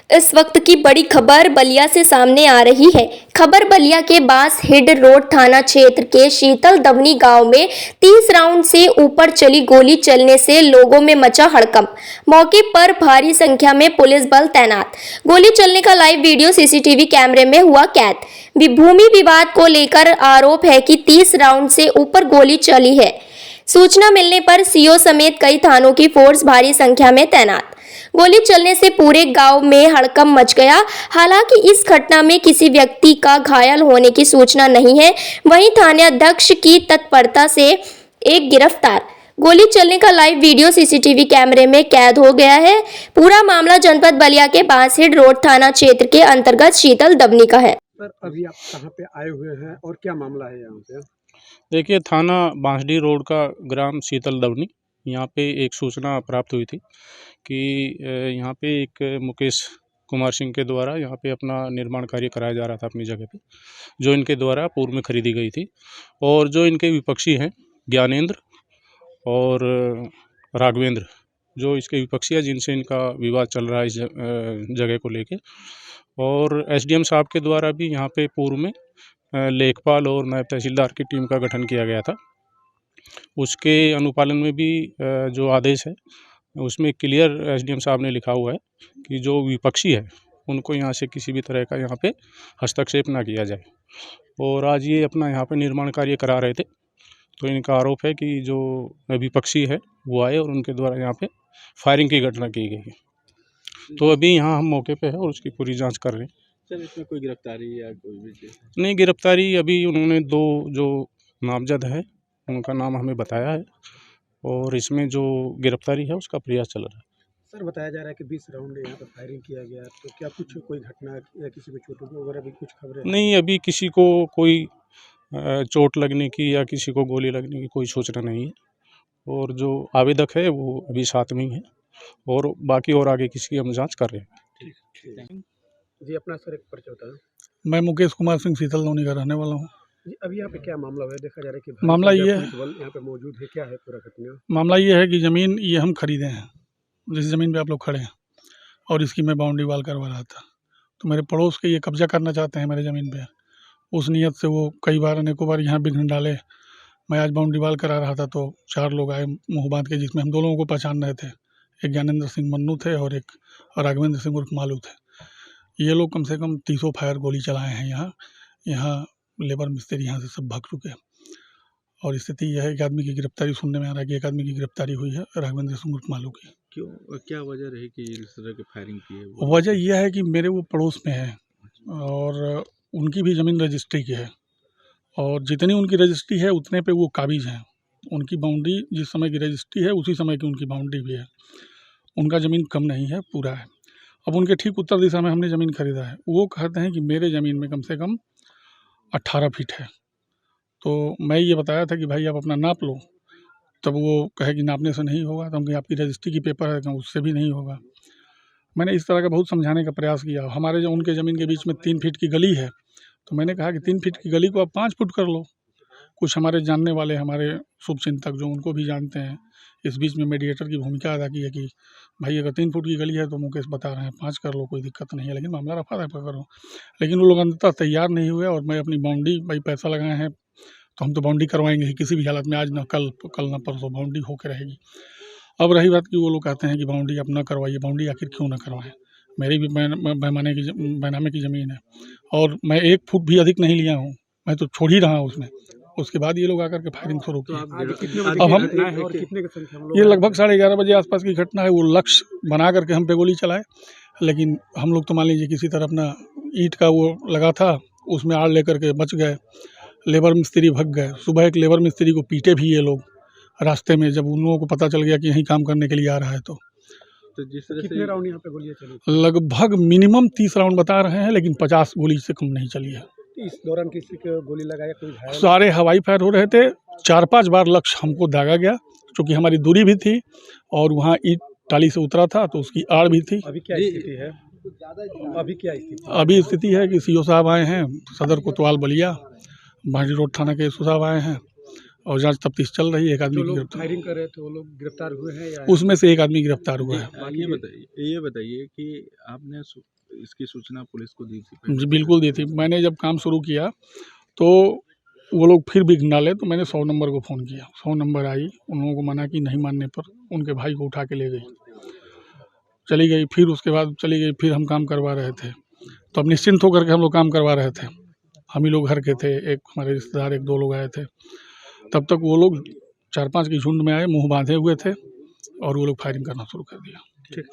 इस वक्त की बड़ी खबर बलिया से सामने आ रही है। खबर बलिया के बांस हिड रोड थाना क्षेत्र के शीतल दवनी गांव में 30 राउंड से ऊपर चली गोली चलने से लोगों में मचा हड़कंप। मौके पर भारी संख्या में पुलिस बल तैनात। गोली चलने का लाइव वीडियो सीसीटीवी कैमरे में हुआ कैद। भूमि विवाद को लेकर आरोप है कि 30 राउंड से ऊपर गोली चली है। सूचना मिलने पर सीओ समेत कई थानों की फोर्स भारी संख्या में तैनात। गोली चलने से पूरे गांव में हड़कंप मच गया। हालांकि इस घटना में किसी व्यक्ति का घायल होने की सूचना नहीं है। वहीं थानाध्यक्ष की तत्परता से एक गिरफ्तार। गोली चलने का लाइव वीडियो सीसीटीवी कैमरे में कैद हो गया है। पूरा मामला जनपद बलिया के बांसहिड रोड थाना क्षेत्र के अंतर्गत शीतल दवनी का है। सर, अभी आप कहां पे आए हुए हैं और क्या मामला है यहाँ पे? देखिए, थाना बांसडी रोड का ग्राम शीतल दवनी, यहाँ पे एक सूचना प्राप्त हुई थी कि यहाँ पे एक मुकेश कुमार सिंह के द्वारा यहाँ पे अपना निर्माण कार्य कराया जा रहा था अपनी जगह पे, जो इनके द्वारा पूर्व में खरीदी गई थी। और जो इनके विपक्षी हैं ज्ञानेंद्र और राघवेंद्र, जो इसके विपक्षी है, जिनसे इनका विवाद चल रहा है इस जगह को लेके। और एसडीएम साहब के द्वारा भी यहाँ पे पूर्व में लेखपाल और नायब तहसीलदार की टीम का गठन किया गया था। उसके अनुपालन में भी जो आदेश है उसमें क्लियर एसडीएम साहब ने लिखा हुआ है कि जो विपक्षी है उनको यहाँ से किसी भी तरह का यहाँ पे हस्तक्षेप ना किया जाए। और आज ये अपना यहाँ पे निर्माण कार्य करा रहे थे, तो इनका आरोप है कि जो विपक्षी है वो आए और उनके द्वारा यहाँ पे फायरिंग की घटना की गई है। तो अभी यहाँ हम मौके पे है और उसकी पूरी जाँच कर रहे हैं। सर, इसमें कोई गिरफ्तारी या कोई भी? नहीं, गिरफ्तारी अभी उन्होंने 2 जो नामजद है उनका नाम हमें बताया है और इसमें जो गिरफ्तारी है उसका प्रयास चल रहा है। सर, बताया जा रहा है कि 20 राउंड यहाँ पर फायरिंग किया गया, तो क्या कुछ कोई घटना या किसी को चोट वगैरह भी कुछ खबरें? नहीं, अभी किसी को कोई चोट लगने की या किसी को गोली लगने की कोई सूचना नहीं है। और जो आवेदक है वो अभी साथ में ही है और बाकी और आगे किसी की हम जाँच कर रहे हैं। ठीक जी, अपना सर एक परिचय बताएं। मैं मुकेश कुमार सिंह शीतल दवनी का रहने वाला हूँ। जी, अभी यहाँ पे क्या मामला है? देखा जा रहा है कि मामला ये है, पुलिस बल यहाँ पे मौजूद है, क्या है पूरा घटना? मामला ये है कि ज़मीन ये हम खरीदे हैं, जिस ज़मीन पे आप लोग खड़े हैं, और इसकी मैं बाउंड्री वाल करवा रहा था। तो मेरे पड़ोस के ये कब्जा करना चाहते हैं मेरे ज़मीन पे। उस नीयत से वो कई बार अनेकों बार यहाँ विघ्न डाले। मैं आज बाउंड्री वाल करा रहा था तो 4 लोग आए मुँह बांध के, जिसमें हम 2 लोगों को पहचान रहे थे। एक ज्ञानेंद्र सिंह मन्नू थे और एक राघवेंद्र सिंह उर्फ मालू थे। ये लोग कम से कम 30 फायर गोली चलाए हैं यहाँ लेबर मिस्त्री यहाँ से सब भाग चुके हैं। और स्थिति यह है कि आदमी की गिरफ्तारी सुनने में आ रहा है कि एक आदमी की गिरफ्तारी हुई है, राघवेंद्र सिंह उर्फ मालू की। क्यों, क्या वजह रही कि इस तरह की फायरिंग की है? वजह यह है कि मेरे वो पड़ोस में है और उनकी भी ज़मीन रजिस्ट्री की है, और जितनी उनकी रजिस्ट्री है उतने पे वो काबिज हैं। उनकी बाउंड्री जिस समय की रजिस्ट्री है उसी समय की उनकी बाउंड्री भी है। उनका ज़मीन कम नहीं है, पूरा है। अब उनके ठीक उत्तर दिशा में हमने ज़मीन खरीदा है। वो कहते हैं कि मेरे ज़मीन में कम से कम 18 फीट है। तो मैं ये बताया था कि भाई आप अपना नाप लो, तब वो कहे कि नापने से नहीं होगा। तो हम कहे आपकी रजिस्ट्री की पेपर है, तो उससे भी नहीं होगा। मैंने इस तरह का बहुत समझाने का प्रयास किया। हमारे जो उनके ज़मीन के बीच में 3 फीट की गली है, तो मैंने कहा कि 3 फीट की गली को आप 5 फुट कर लो। कुछ हमारे जानने वाले, हमारे शुभचिंतक जो उनको भी जानते हैं, इस बीच में मीडिएटर की भूमिका अदा की है कि भाई अगर 3 फुट की गली है तो मुकेश बता रहे हैं 5 कर लो, कोई दिक्कत नहीं है, लेकिन मामला रफा दफा करो। लेकिन वो लोग अंततः तैयार नहीं हुए और मैं अपनी बाउंड्री, भाई पैसा लगाए हैं तो हम तो बाउंड्री करवाएंगे ही किसी भी हालत में, आज ना कल ना परसों बाउंड्री होकर रहेगी। अब रही बात कि वो लोग कहते हैं कि बाउंड्री आप ना करवाइए। बाउंड्री आखिर क्यों ना करवाएं? मेरी भी बैनामे की ज़मीन है और मैं 1 फुट भी अधिक नहीं लिया हूँ, मैं तो छोड़ ही रहा हूँ उसमें। उसके बाद ये लोग आकर के फायरिंग शुरू की। अब हम ये लगभग 11:30 बजे आसपास की घटना है। वो लक्ष्य बना करके हम पे गोली चलाए, लेकिन हम लोग तो मान लीजिए किसी तरह अपना ईंट का वो लगा था उसमें आड़ लेकर के बच गए। लेबर मिस्त्री भग गए। सुबह एक लेबर मिस्त्री को पीटे भी ये लोग रास्ते में, जब उन लोगों को पता चल गया कि यहीं काम करने के लिए आ रहा है। तो जिस तरह कितने राउंड यहाँ पे गोलियां चली? लगभग मिनिमम 30 राउंड बता रहे हैं, लेकिन 50 गोली से कम नहीं चली है। इस दौरान किसी को गोली लगाया, कोई घायल? सारे हवाई फायर हो रहे थे। 4-5 बार लक्ष्य हमको दागा गया, क्योंकि हमारी दूरी भी थी और वहाँ ईंट टाली से उतरा था तो उसकी आड़ भी थी। अभी क्या स्थिति है? अभी स्थिति है कि सीओ साहब आए हैं, सदर कोतवाल बलिया, बांसडी रोड थाना के एसओ साहब आए हैं और जांच तफ्तीश चल रही है। एक आदमी की फायरिंग कर रहे थे वो लोग गिरफ्तार हुए हैं या? उसमें से एक आदमी गिरफ्तार हुआ है। ये बताइए कि आपने इसकी सूचना पुलिस को दी थी पहले? जी बिल्कुल दी थी। मैंने जब काम शुरू किया तो वो लोग फिर भी डाले तो मैंने 100 नंबर को फ़ोन किया। 100 नंबर आई, उन लोगों को मना की, नहीं मानने पर उनके भाई को उठा के ले गई, चली गई। फिर उसके बाद चली गई, फिर हम काम करवा रहे थे। तो अब निश्चिंत होकर के हम लोग काम करवा रहे थे। हम ही लोग घर के थे, एक हमारे रिश्तेदार 1-2 लोग आए थे। तब तक वो लोग 4-5 की झुंड में आए, मुँह बाँधे हुए थे और वो लोग फायरिंग करना शुरू कर दिया। ठीक।